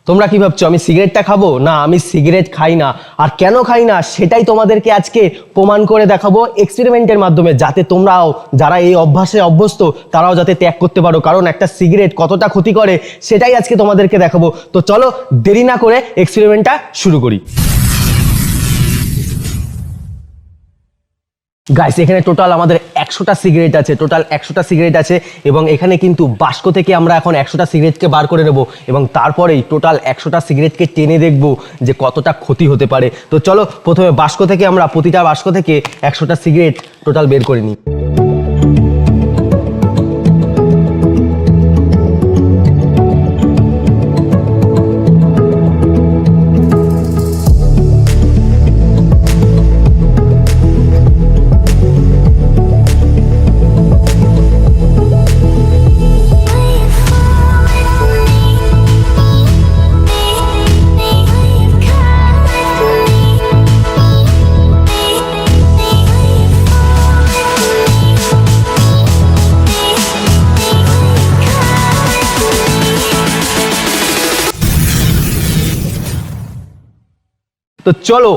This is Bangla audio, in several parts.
তোমরা কি ভাবছো আমি সিগারেটটা খাবো? না, আমি সিগারেট খাই না। আর কেন খাই না সেটাই তোমাদেরকে আজকে প্রমাণ করে দেখাবো এক্সপেরিমেন্টের মাধ্যমে, যাতে তোমরাও যারা এই অভ্যাসে অভ্যস্ত তারাও যাতে ত্যাগ করতে পারো। কারণ একটা সিগারেট কতটা ক্ষতি করে সেটাই আজকে তোমাদেরকে দেখাবো। তো চলো দেরি না করে এক্সপেরিমেন্টটা শুরু করি। গাইস, এখানে টোটাল আমাদের 100টা সিগারেট আছে, এবং এখানে কিন্তু বাস্ক থেকে আমরা এখন 100টা সিগারেটকে বার করে নেব এবং তারপরেই টোটাল 100টা সিগারেটকে টেনে দেখব যে কতটা ক্ষতি হতে পারে। তো চলো প্রথমে বাস্ক থেকে আমরা প্রতিটা বাস্ক থেকে 100টা সিগারেট টোটাল বের করে নিই। তো চলো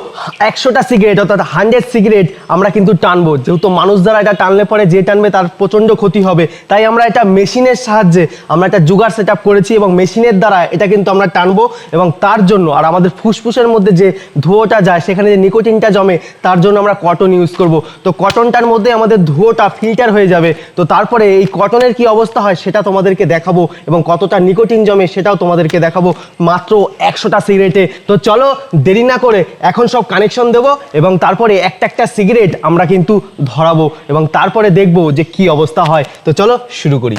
100টা সিগারেট অর্থাৎ 100 সিগারেট আমরা কিন্তু টানবো। যেহেতু মানুষ দ্বারা এটা টানলে পরে যে টানবে তার প্রচণ্ড ক্ষতি হবে, তাই আমরা এটা মেশিনের সাহায্যে আমরা একটা জোগাড় সেট আপ করেছি এবং মেশিনের দ্বারা এটা কিন্তু আমরা টানবো। এবং তার জন্য আর আমাদের ফুসফুসের মধ্যে যে ধোঁয়াটা যায় সেখানে যে নিকোটিনটা জমে তার জন্য আমরা কটন ইউজ করব। তো কটনটার মধ্যে আমাদের ধোঁয়াটা ফিল্টার হয়ে যাবে। তো তারপরে এই কটনের কি অবস্থা হয় সেটা তোমাদেরকে দেখাবো এবং কতটা নিকোটিন জমে সেটাও তোমাদেরকে দেখাবো মাত্র 100টা সিগারেটে। তো চলো দেরি না করে এখন সব কানেকশন দেবো এবং তারপরে একটা একটা সিগারেট আমরা কিন্তু ধরাবো এবং তারপরে দেখবো যে কি অবস্থা হয়। তো চলো শুরু করি।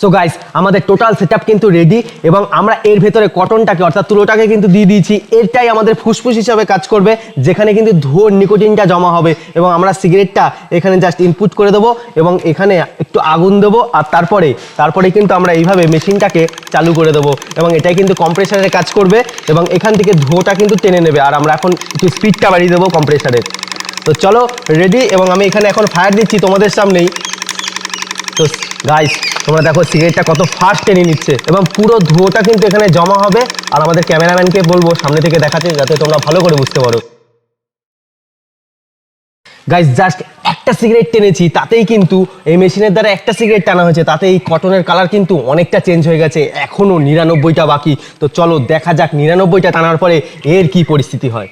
সো গাইস, আমাদের টোটাল সেটআপ কিন্তু রেডি এবং আমরা এর ভেতরে কটনটাকে অর্থাৎ তুলোটাকে কিন্তু দিয়ে দিয়েছি। এরটাই আমাদের ফুসফুস হিসাবে কাজ করবে, যেখানে কিন্তু ধোঁয়ার নিকোটিনটা জমা হবে এবং আমরা সিগারেটটা এখানে জাস্ট ইনপুট করে দেবো এবং এখানে একটু আগুন দেবো আর তারপরে কিন্তু আমরা এইভাবে মেশিনটাকে চালু করে দেবো এবং এটাই কিন্তু কম্প্রেসারের কাজ করবে এবং এখান থেকে ধোঁয়াটা কিন্তু টেনে নেবে। আর আমরা এখন একটু স্পিডটা বাড়িয়ে দেবো কম্প্রেসারের। তো চলো রেডি এবং আমি এখানে এখন ফায়ার দিচ্ছি তোমাদের সামনেই। তো গাইস, তোমরা দেখো সিগারেটটা কত ফাস্ট টেনে নিচ্ছে এবং পুরো ধোঁয়াটা কিন্তু এখানে জমা হবে। আর আমাদের ক্যামেরাম্যানকে বলবো সামনে থেকে দেখাতে, যাতে তোমরা ভালো করে বুঝতে পারো। গাইস, জাস্ট একটা সিগারেট টেনেছি, তাতেই কিন্তু এই মেশিনের দ্বারা একটা সিগারেট টানা হয়েছে, তাতে এই কটনের কালার কিন্তু অনেকটা চেঞ্জ হয়ে গেছে। এখনো 99টা বাকি। তো চলো দেখা যাক 99টা টানার পরে এর কি পরিস্থিতি হয়।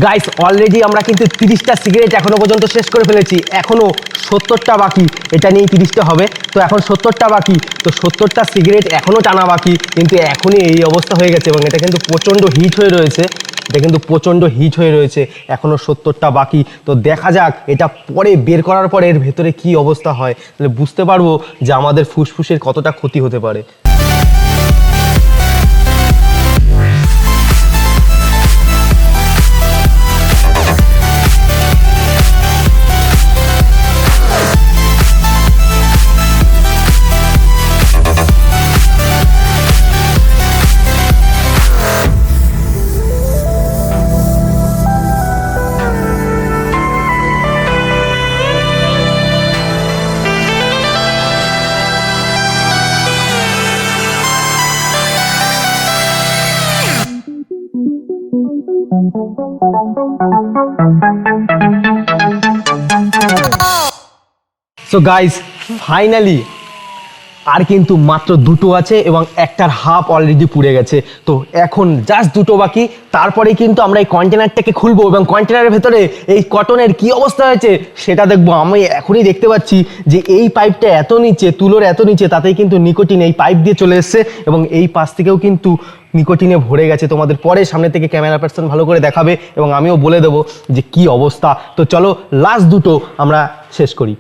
গাইস অলরেডি আমরা কিন্তু 30টা সিগারেট এখনো পর্যন্ত শেষ করে ফেলেছি, এখনো 70টা বাকি। এটা নিয়ে 30টা হবে, তো এখন 70টা বাকি, তো 70টা সিগারেট এখনো টানা বাকি, কিন্তু এখনই এই অবস্থা হয়ে গেছে এবং এটা কিন্তু প্রচণ্ড হিট হয়ে রয়েছে। এটা কিন্তু প্রচণ্ড হিট হয়ে রয়েছে, এখনো 70টা বাকি। তো দেখা যাক এটা পরে বের করার পরে এর ভেতরে কি অবস্থা হয়, তাহলে বুঝতে পারবো যে আমাদের ফুসফুসের কতটা ক্ষতি হতে পারে। সো গাইস ফাইনালি আর কিন্তু মাত্র দুটো আছে এবং একটার হাফ অলরেডি পুড়ে গেছে, তো এখন জাস্ট দুটো বাকি। তারপরে কিন্তু আমরা এই কন্টেনারটাকে খুলবো এবং কন্টেনারের ভেতরে এই কটনের কি অবস্থা হয়েছে সেটা দেখবো। আমি এখনই দেখতে পাচ্ছি যে এই পাইপটা এত নিচে, তুলোর এত নিচে, তাতেই কিন্তু নিকোটিন এই পাইপ দিয়ে চলে এসছে এবং এই পাশ থেকেও কিন্তু নিকোটিনে ভরে গেছে। তোমাদের পরে সামনে থেকে ক্যামেরা পার্সন ভালো করে দেখাবে এবং আমিও বলে দেবো যে কি অবস্থা। তো চলো লাস্ট দুটো আমরা শেষ করি।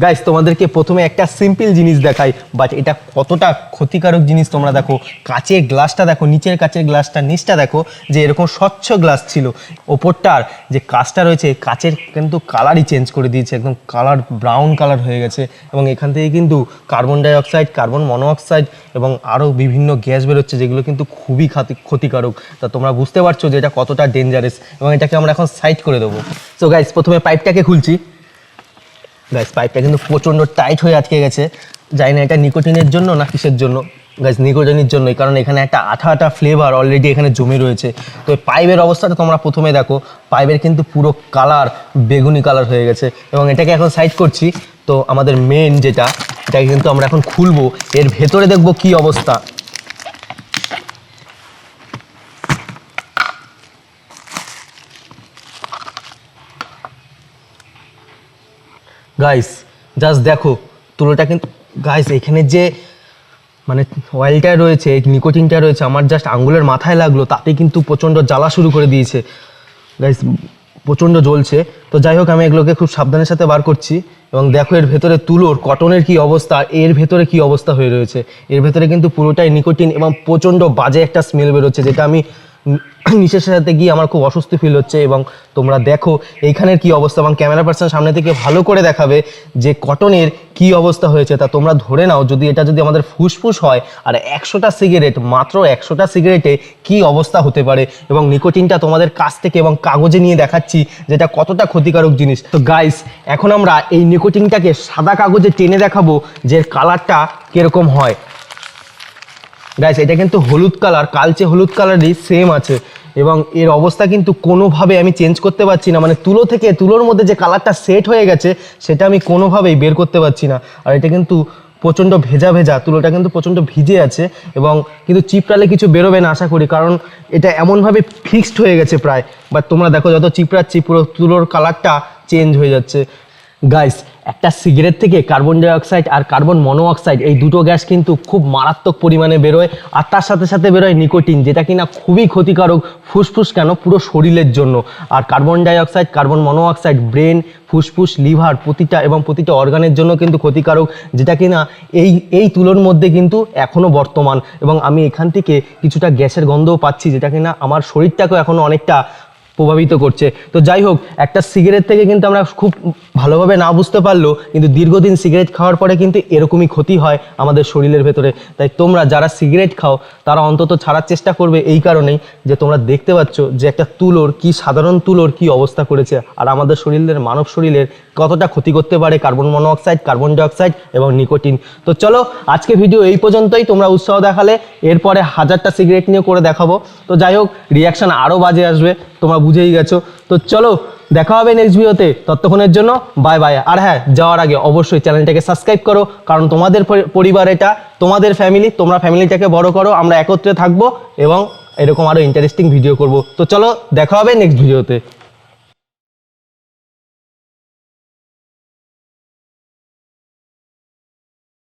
গাইস তোমাদেরকে প্রথমে একটা সিম্পল জিনিস দেখাই, বাট এটা কতটা ক্ষতিকারক জিনিস তোমরা দেখো। কাচের গ্লাসটা দেখো, নিচের কাচের গ্লাসটা, নিচটা দেখো যে এরকম স্বচ্ছ গ্লাস ছিল, ওপরটার যে কাচটা রয়েছে কাচের কিন্তু কালারই চেঞ্জ করে দিয়েছে, একদম কালার ব্রাউন কালার হয়ে গেছে এবং এখান থেকে কিন্তু কার্বন ডাইঅক্সাইড, কার্বন মনোঅক্সাইড এবং আরও বিভিন্ন গ্যাস বেরোচ্ছে যেগুলো কিন্তু খুবই ক্ষতিকারক। তা তোমরা বুঝতে পারছো যে এটা কতটা ডেঞ্জারাস এবং এটাকে আমরা এখন সাইড করে দেবো। সো গাইস প্রথমে পাইপটাকে খুলছি। গাইস পাইপটা কিন্তু প্রচণ্ড টাইট হয়ে আটকে গেছে, জানি না এটা নিকোটিনের জন্য না কিসের জন্য। গাইস নিকোটিনের জন্যই, কারণ এখানে একটা আঠা আঠা ফ্লেভার অলরেডি এখানে জমে রয়েছে। তো পাইপের অবস্থাটা তোমরা প্রথমে দেখো, পাইপের কিন্তু পুরো কালার বেগুনি কালার হয়ে গেছে এবং এটাকে এখন সাইড করছি। তো আমাদের মেন যেটা, এটাকে কিন্তু আমরা এখন খুলবো, এর ভেতরে দেখবো কি অবস্থা। গাইস জাস্ট দেখো তুলোটা কিন্তু, গাইস এখানে যে মানে অয়েলটা রয়েছে, নিকোটিনটা রয়েছে, আমার জাস্ট আঙ্গুলের মাথায় লাগলো, তাতে কিন্তু প্রচণ্ড জ্বালা শুরু করে দিয়েছে। গাইস প্রচণ্ড জ্বলছে। তো যাই হোক আমি এগুলোকে খুব সাবধানের সাথে বার করছি এবং দেখো এর ভেতরে তুলোর কটনের কি অবস্থা, এর ভেতরে কি অবস্থা হয়ে রয়েছে। এর ভেতরে কিন্তু পুরোটাই নিকোটিন এবং প্রচণ্ড বাজে একটা স্মেল বেরোচ্ছে, যেটা আমি নিঃশ্বাসের সাথে গিয়ে আমার খুব অস্বস্তি ফিল হচ্ছে। এবং তোমরা দেখো এইখানের কি অবস্থা এবং ক্যামেরা পার্সন সামনে থেকে ভালো করে দেখাবে যে কটনের কি অবস্থা হয়েছে। তা তোমরা ধরে নাও যদি এটা যদি আমাদের ফুসফুস হয়, আর 100টা সিগারেট, মাত্র 100টা সিগারেটে কি অবস্থা হতে পারে। এবং নিকোটিনটা তোমাদের কাছ থেকে এবং কাগজে নিয়ে দেখাচ্ছি যেটা কতটা ক্ষতিকারক জিনিস। তো গাইস এখন আমরা এই নিকোটিনটাকে সাদা কাগজে টেনে দেখাবো যে কালারটা কিরকম হয়। গাইস এটা কিন্তু হলুদ কালার, কালচে হলুদ কালারই সেম আছে এবং এর অবস্থা কিন্তু কোনোভাবে আমি চেঞ্জ করতে পারছি না। মানে তুলো থেকে, তুলোর মধ্যে যে কালারটা সেট হয়ে গেছে সেটা আমি কোনোভাবেই বের করতে পারছি না। আর এটা কিন্তু প্রচণ্ড ভেজা ভেজা, তুলোটা কিন্তু প্রচণ্ড ভিজে আছে এবং কিন্তু চিপড়ালে কিছু বেরোবে না আশা করি, কারণ এটা এমনভাবে ফিক্সড হয়ে গেছে প্রায়। বাট তোমরা দেখো যত চিপড়াচ্ছি পুরো তুলোর কালারটা চেঞ্জ হয়ে যাচ্ছে। গাইস একটা সিগারেট থেকে কার্বন ডাইঅক্সাইড আর কার্বন মনোঅক্সাইড এই দুটো গ্যাস কিন্তু খুব মারাত্মক পরিমাণে বেরোয়, আর তার সাথে সাথে বেরোয় নিকোটিন, যেটা কিনা খুবই ক্ষতিকারক ফুসফুস কেন পুরো শরীরের জন্য। আর carbon dioxide, carbon monoxide brain, ফুসফুস, লিভার প্রতিটা অর্গানের জন্য কিন্তু ক্ষতিকারক, যেটা কিনা এই তুলোর মধ্যে কিন্তু এখনও বর্তমান। এবং আমি এখান থেকে কিছুটা গ্যাসের গন্ধও পাচ্ছি, যেটা কিনা আমার শরীরটাকেও এখনও অনেকটা প্রভাবিত করছে। তো যাই হোক একটা সিগারেট থেকে কিন্তু আমরা খুব ভালোভাবে না বুঝতে পারলেও কিন্তু দীর্ঘদিন সিগারেট খাওয়ার পরে কিন্তু এরকমই ক্ষতি হয় আমাদের শরীরের ভেতরে। তাই তোমরা যারা সিগারেট খাও তারা অন্তত ছাড়ার চেষ্টা করবে, এই কারণেই যে তোমরা দেখতে পাচ্ছ যে একটা তুলোর কি, সাধারণ তুলোর কি অবস্থা করেছে আর আমাদের শরীরের, মানব শরীরের কতটা ক্ষতি করতে পারে কার্বন মনোঅক্সাইড, কার্বন ডাইঅক্সাইড এবং নিকোটিন। তো চলো আজকে ভিডিও এই পর্যন্তই। তোমরা উৎসাহ দেখালে এরপরে 1000টা সিগারেট নিয়ে করে দেখাবো। তো যাই হোক, রিয়াকশান আরও বাজে আসবে, তোমরা বুঝেই গেছো। তো চলো দেখা হবে নেক্সট ভিডিওতে, ততক্ষণের জন্য বাই বাই। আর হ্যাঁ, যাওয়ার আগে অবশ্যই চ্যানেলটাকে সাবস্ক্রাইব করো, কারণ তোমাদের পরিবার এটা, তোমাদের ফ্যামিলি, তোমরা ফ্যামিলিটাকে বড় করো, আমরা একত্রে থাকবো এবং এরকম আরও ইন্টারেস্টিং ভিডিও করব। তো চলো দেখা হবে নেক্সট ভিডিওতে।